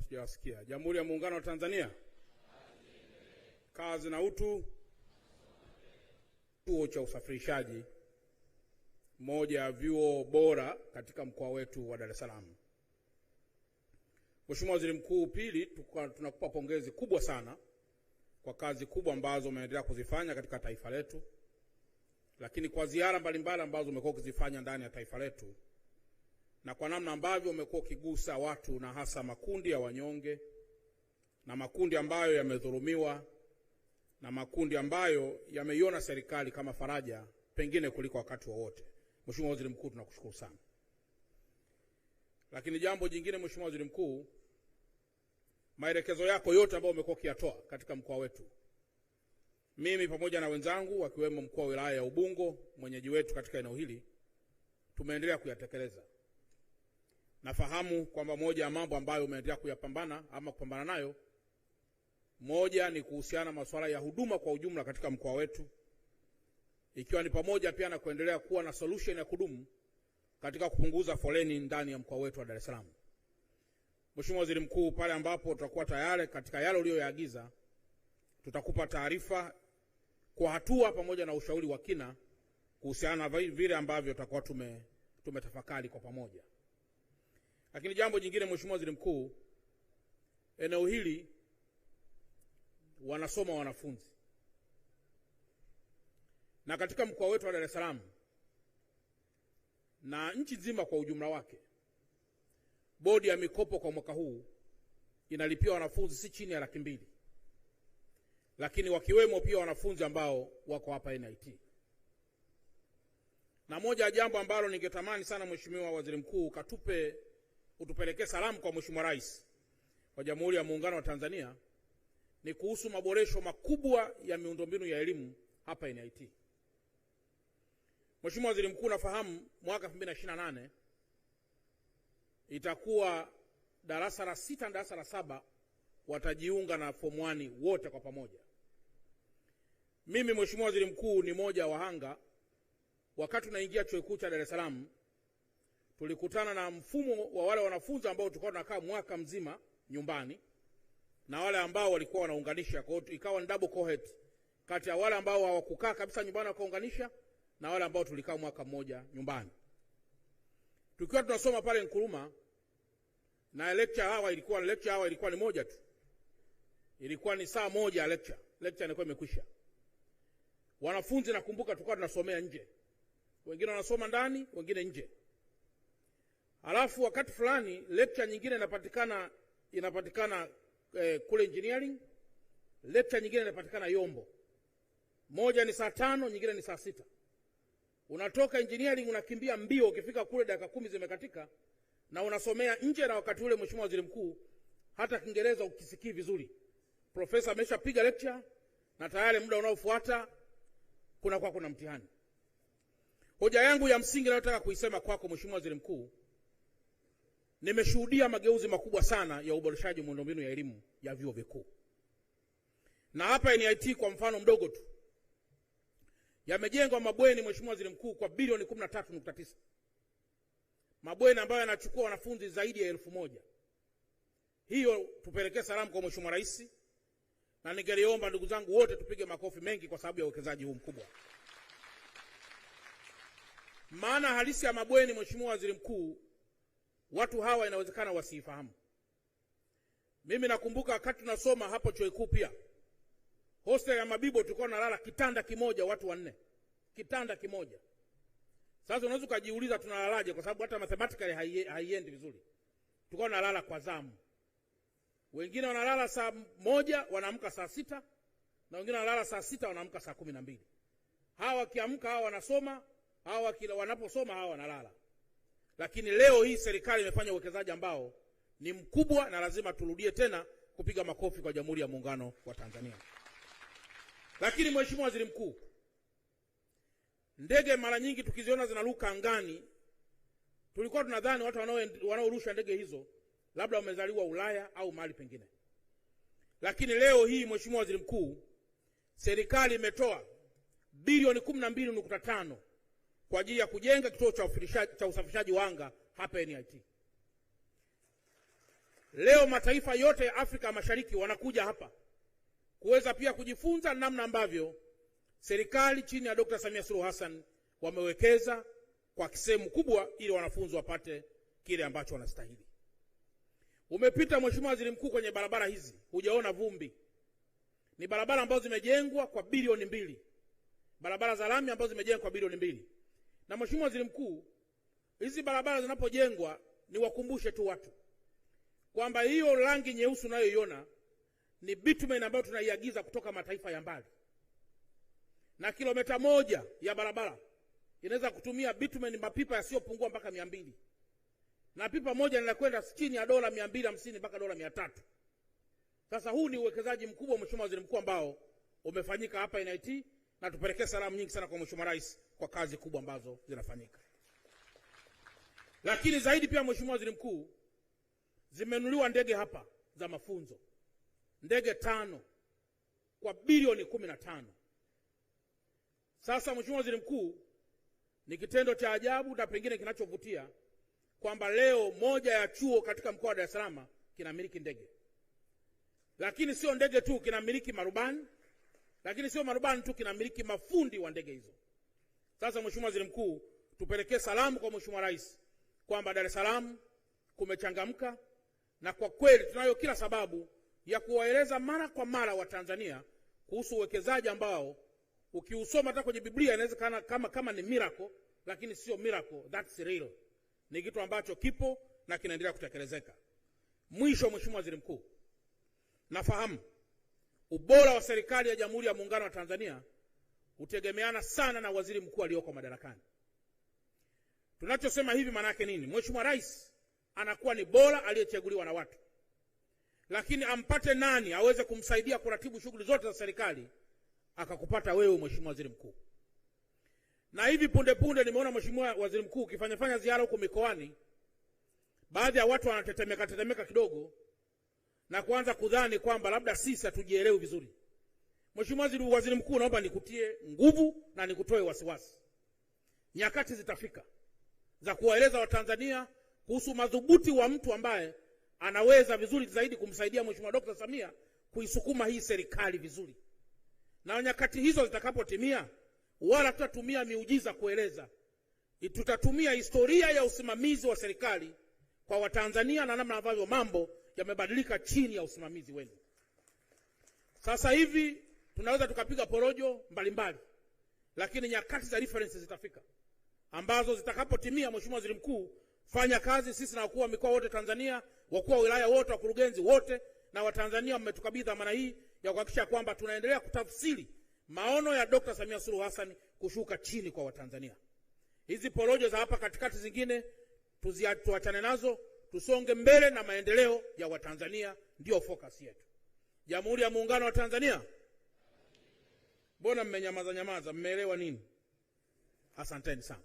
Sijawasikia. Jamhuri ya Muungano wa Tanzania. Kazi na utu. Chuo cha usafirishaji, moja ya vyuo bora katika mkoa wetu wa Dar es Salaam. Mheshimiwa Waziri Mkuu, pili, tunakupa pongezi kubwa sana kwa kazi kubwa ambazo umeendelea kuzifanya katika taifa letu, lakini kwa ziara mbalimbali ambazo umekuwa ukizifanya ndani ya taifa letu, na kwa namna ambavyo umekuwa ukigusa watu na hasa makundi ya wanyonge na makundi ambayo yamedhulumiwa na makundi ambayo yameiona serikali kama faraja pengine kuliko wakati wowote. Mheshimiwa Waziri Mkuu, tunakushukuru sana. Lakini jambo jingine, Mheshimiwa Waziri Mkuu, maelekezo yako yote ambayo umekuwa ukiyatoa katika mkoa wetu, mimi pamoja na wenzangu wakiwemo mkuu wa wilaya ya Ubungo, mwenyeji wetu katika eneo hili, tumeendelea kuyatekeleza. Nafahamu kwamba moja ya mambo ambayo umeendelea kupambana nayo, moja ni kuhusiana na masuala ya huduma kwa ujumla katika mkoa wetu, ikiwa ni pamoja pia na kuendelea kuwa na solution ya kudumu katika kupunguza foleni ndani ya mkoa wetu wa Dar es Salaam. Mheshimiwa Waziri Mkuu, pale ambapo tutakuwa tayari katika yale uliyoyaagiza, tutakupa taarifa kwa hatua pamoja na ushauri wa kina kuhusiana na vile ambavyo tutakuwa tumetafakari kwa pamoja. Lakini jambo jingine, Mheshimiwa Waziri Mkuu, eneo hili wanasoma wanafunzi, na katika mkoa wetu wa Dar es Salaam na nchi nzima kwa ujumla wake, bodi ya mikopo kwa mwaka huu inalipia wanafunzi si chini ya 200,000, lakini wakiwemo pia wanafunzi ambao wako hapa NIT. Na moja ya jambo ambalo ningetamani sana Mheshimiwa Waziri Mkuu utupelekee salamu kwa Mheshimiwa Rais wa Jamhuri ya Muungano wa Tanzania ni kuhusu maboresho makubwa ya miundombinu ya elimu hapa NIT. Mheshimiwa Waziri Mkuu, nafahamu mwaka 2028 itakuwa darasa la 6 na darasa la 7 watajiunga na form 1 wote kwa pamoja. Mimi Mheshimiwa Waziri Mkuu ni moja wa hanga, wakati tunaingia chuo kikuu cha Dar es Salaam tulikutana na mfumo wa wale wanafunzi ambao tulikuwa tunakaa mwaka mzima nyumbani na wale ambao walikuwa wanaunganisha. Kwa hiyo ikawa double cohort kati ya wale ambao hawakukaa kabisa nyumbani wakaunganisha na wale ambao tulikaa mwaka mmoja nyumbani. Tukiwa tunasoma pale Nkuruma, na lecture hour ilikuwa ni moja tu. Ilikuwa ni saa moja lecture ilikuwa imekwisha. Wanafunzi nakumbuka tulikuwa tunasomea nje. Wengine wanasoma ndani, wengine nje. Alafu wakati fulani lecture nyingine inapatikana kule engineering, lecture nyingine inapatikana Yombo. Moja ni saa 5, nyingine ni saa 6. Unatoka engineering unakimbia mbio, ukifika kule dakika 10 zimekatika na unasomea nje. Na wakati ule Mheshimiwa Waziri Mkuu, hata Kiingereza ukisikii vizuri, profesa ameshapiga lecture na tayari muda unaofuata kuna mtihani. Hoja yangu ya msingi nataka kuisema kwako Mheshimiwa Waziri Mkuu, nimeshuhudia mageuzi makubwa sana ya uboreshaji miundombinu ya elimu ya vyuo vikuu. Na hapa NIT kwa mfano mdogo tu, yamejengwa mabweni Mheshimiwa Waziri Mkuu kwa bilioni 13.9. Mabweni ambayo yanachukua wanafunzi zaidi ya 1,000. Hiyo tupelekee salamu kwa Mheshimiwa Rais, na ningeliomba ndugu zangu wote tupige makofi mengi kwa sababu ya uwekezaji huu mkubwa. Maana halisi ya mabweni, Mheshimiwa Waziri Mkuu, watu hawa inawezekana wasifahamu. Mimi nakumbuka wakati tunasoma hapo chuo kikuu pia, hostel ya Mabibo tulikuwa tunalala kitanda kimoja watu 4. Kitanda kimoja. Sasa unaweza kujiuliza tunalalaje, kwa sababu hata mathematically haiendi vizuri. Tulikuwa tunalala kwa zamu. Wengine wanalala saa 1 wanaamka saa 6, na wengine wanalala saa 6 wanaamka saa 12. Hawa wakiamka hawa wanasoma, hawa wanaposoma hawa wanalala. Lakini leo hii serikali imefanya uwekezaji ambao ni mkubwa, na lazima turudie tena kupiga makofi kwa Jamhuri ya Muungano wa Tanzania. Lakini Mheshimiwa Waziri Mkuu, ndege mara nyingi tukiziona zinaruka angani, tulikuwa tunadhani watu wanaorusha ndege hizo labda wamezaliwa Ulaya au mahali pengine. Lakini leo hii Mheshimiwa Waziri Mkuu, serikali imetoa bilioni 12.5 kwa ajili ya kujenga kituo cha usafirishaji wa anga hapa NIT. Leo mataifa yote ya Afrika Mashariki wanakuja hapa kuweza pia kujifunza namna ambavyo serikali chini ya Dr. Samia Suluhu Hassan wamewekeza kwa sehemu kubwa ili wanafunzi wapate kile ambacho wanastahili. Umepita Mheshimiwa Waziri Mkuu kwenye barabara hizi, hujaona vumbi. Ni barabara ambazo zimejengwa kwa bilioni 2. Barabara za lami ambazo zimejengwa kwa bilioni 2. Na Mheshimiwa Waziri Mkuu, hizi barabara zinapojengwa, ni wakumbushe tu watu kwamba hiyo rangi nyeusi unayoiona ni bitumen ambayo tunaiagiza kutoka mataifa ya mbali. Na kilomita 1 ya barabara inaweza kutumia bitumen mapipa yasiyopungua mpaka 200. Na pipa moja linakwenda chini ya dola 250 mpaka dola 300. Sasa huu ni uwekezaji mkubwa Mheshimiwa Waziri Mkuu ambao umefanyika hapa NIT, na tupelekee salamu nyingi sana kwa Mheshimiwa Rais kwa kazi kubwa ambazo zinafanyika. Lakini zaidi pia Mheshimiwa Waziri Mkuu, zimenunuliwa ndege hapa za mafunzo. Ndege 5 kwa bilioni 15. Sasa Mheshimiwa Waziri Mkuu, ni kitendo cha ajabu na pengine kinachovutia kwamba leo moja ya chuo katika mkoa wa Dar es Salaam kinamiliki ndege. Lakini sio ndege tu, kinamiliki marubani. Lakini sio marubani tu, kinamiliki mafundi wa ndege hizo. Sasa Mheshimiwa Waziri Mkuu, tupelekee salamu kwa Mheshimiwa Rais kwamba Dar es Salaam kumechangamka, na kwa kweli tunayo kila sababu ya kuwaeleza mara kwa mara wa Tanzania kuhusu uwekezaji ambao ukiusoma hata kwenye Biblia inawezekana kama ni miracle, lakini sio miracle, that's real. Ni kitu ambacho kipo na kinaendelea kutekelezeka. Mwisho Mheshimiwa Waziri Mkuu, nafahamu ubora wa serikali ya Jamhuri ya Muungano wa Tanzania utegemeana sana na waziri mkuu aliyoko madarakani. Tunachosema hivi maana yake nini? Mheshimiwa Rais anakuwa ni bora aliyechaguliwa na watu. Lakini ampate nani aweze kumsaidia kuratibu shughuli zote za serikali? Akakupata wewe Mheshimiwa Waziri Mkuu. Na hivi punde nimeona Mheshimiwa Waziri Mkuu ukifanya ziara huko mikoani, baadhi ya watu wanatetemeka kidogo na kuanza kudhani kwamba labda sisi hatujielewi vizuri. Mheshimiwa Waziri Mkuu, naomba nikutie nguvu na nikutoe wasiwasi. Nyakati zitafika za kuwaeleza Watanzania kuhusu madhubuti wa mtu ambaye anaweza vizuri zaidi kumsaidia Mheshimiwa Dr. Samia kuisukuma hii serikali vizuri. Na nyakati hizo zitakapotimia, wala tutatumia miujiza kueleza. Tutatumia historia ya usimamizi wa serikali kwa Watanzania na namna ambavyo mambo yamebadilika chini ya usimamizi wenu. Sasa hivi tunaweza tukapiga porojo mbalimbali, lakini nyakati za reference zitafika ambazo zitakapotimia, Mheshimiwa Waziri Mkuu, fanya kazi sisi na wakuu wa mikoa wote Tanzania, wakuu wa wilaya wote, wakurugenzi wote na Watanzania mmetukabidhi dhamana hii ya kuhakikisha kwamba tunaendelea kutafsiri maono ya Dr. Samia Suluhu Hassan kushuka chini kwa Watanzania. Hizi porojo za hapa katikati zingine tuachane nazo, tusonge mbele na maendeleo ya Watanzania ndio focus yetu. Jamhuri ya Muungano wa Tanzania. Mbona mmenyamaza? Mmeelewa nini? Asanteni sana.